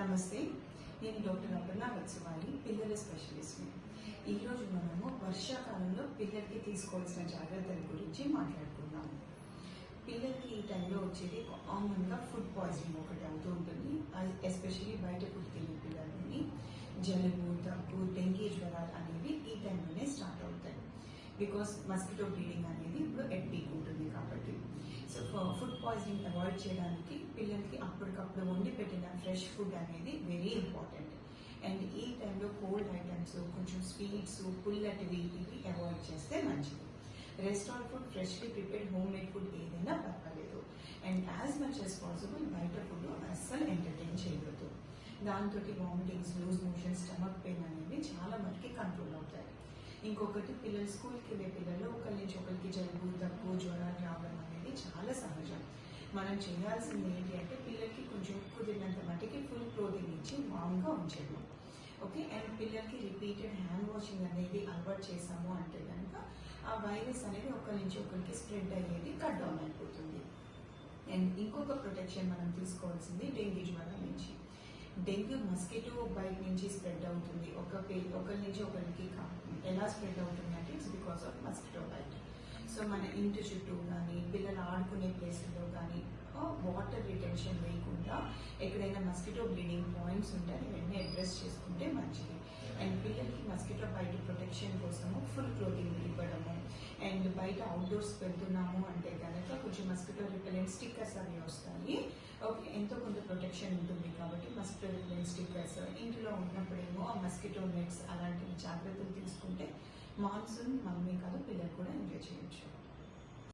నమస్తే, నేను డాక్టర్ అపర్ణ వత్సవాలి, పిల్లల స్పెషలిస్ట్ని. ఈరోజు మనము వర్షాకాలంలో పిల్లలకి తీసుకోవాల్సిన జాగ్రత్తల గురించి మాట్లాడుకుందాము. పిల్లలకి ఈ టైంలో వచ్చేది కామన్గా ఫుడ్ పాయిజనింగ్ ఒకటి అవుతూ ఉంటుంది. ఎస్పెషల్లీ బయట ఫుడ్ తినే పిల్లలని జలుబు, దగ్గు, డెంగీ జ్వరాలు అనేవి ఈ టైంలోనే స్టార్ట్ అవుతాయి. బికాస్ మస్కిటో బ్లీడింగ్ అనేది ఇప్పుడు ఎడ్పీక్ ఉంటుంది కాబట్టి. సో ఫుడ్ పాయిజనింగ్ అవాయిడ్ చేయడానికి పిల్లలకి అప్పటికప్పుడు వండి పెట్టిన ఫ్రెష్ ఫుడ్ అనేది వెరీ ఇంపార్టెంట్. అండ్ ఈ టైంలో కోల్డ్ ఐటమ్స్, కొంచెం స్వీట్స్, పుల్లటివి ఇవి అవాయిడ్ చేస్తే మంచిది. Restaurant food, freshly prepared home made food ఏదైనా పర్వాలేదు. And as much as possible బయట ఫుడ్ అస్సలు ఎంటర్టైన్ చేయకూడదు. దాంతో vomitings, loose motion, stomach pain అనేవి చాలా మటుకి కంట్రోల్ అవుతాయి. ఇంకొకటి, పిల్లలు స్కూల్కి వెళ్ళే పిల్లలు ఒకరి నుంచి ఒకరికి జలుబు, దగ్గు, జ్వరాలు రావడం అనేది చాలా సహజం. మనం చేయాల్సింది ఏంటి అంటే పిల్లలకి కొంచెం కుదిరినంత మట్టికి ఫుల్ క్లోతింగ్ ఇచ్చి వామ్గా ఉంచేద్దాం. ఓకే. అండ్ పిల్లలకి రిపీటెడ్ హ్యాండ్ వాషింగ్ అనేది అలవాటు చేసాము అంటే కనుక ఆ వైరస్ అనేది ఒకరి నుంచి ఒకరికి స్ప్రెడ్ అయ్యేది కట్ డౌన్ అయిపోతుంది. అండ్ ఇంకొక ప్రొటెక్షన్ మనం తీసుకోవాల్సింది డెంగ్యూ జ్వరం నుంచి. డెంగ్యూ మస్కిటో బైట్ నుంచి స్ప్రెడ్ అవుతుంది. ఒకరి నుంచి ఒకరికి ఎలా స్ప్రెడ్ అవుతుంది అంటే it's because of mosquito bite. So మన ఇంటి చుట్టూ కానీ, పిల్లలు ఆడుకునే ప్లేస్లో కానీ వాటర్ రిటెన్షన్ లేకుండా ఎక్కడైనా మస్కిటో బ్లీడింగ్ పాయింట్స్ ఉంటే అది వెంటనే అడ్రస్ చేసుకుంటే మంచిది. అండ్ పిల్లలకి మస్కిటో బైట్ ప్రొటెక్షన్ కోసము ఫుల్ క్లోతింగ్ ఇవ్వడము. అండ్ బయట అవుట్డోర్స్ వెళ్తున్నాము అంటే కనుక కొంచెం మస్కిటో రిపెలెంట్ స్టిక్కర్స్ అవి వస్తాయి. ఓకే, ఎంతో కొంత ప్రొటెక్షన్ ఉంటుంది కాబట్టి మస్కిటో రిపెలెంట్ స్టిక్కర్స్, ఇంట్లో ఉన్నప్పుడేమో ఆ మస్కిటో నెట్స్ అలాంటి జాగ్రత్తలు తీసుకుంటే మాన్సూన్ మనమే కాదు పిల్లలు కూడా ఎంజాయ్ చేయొచ్చు.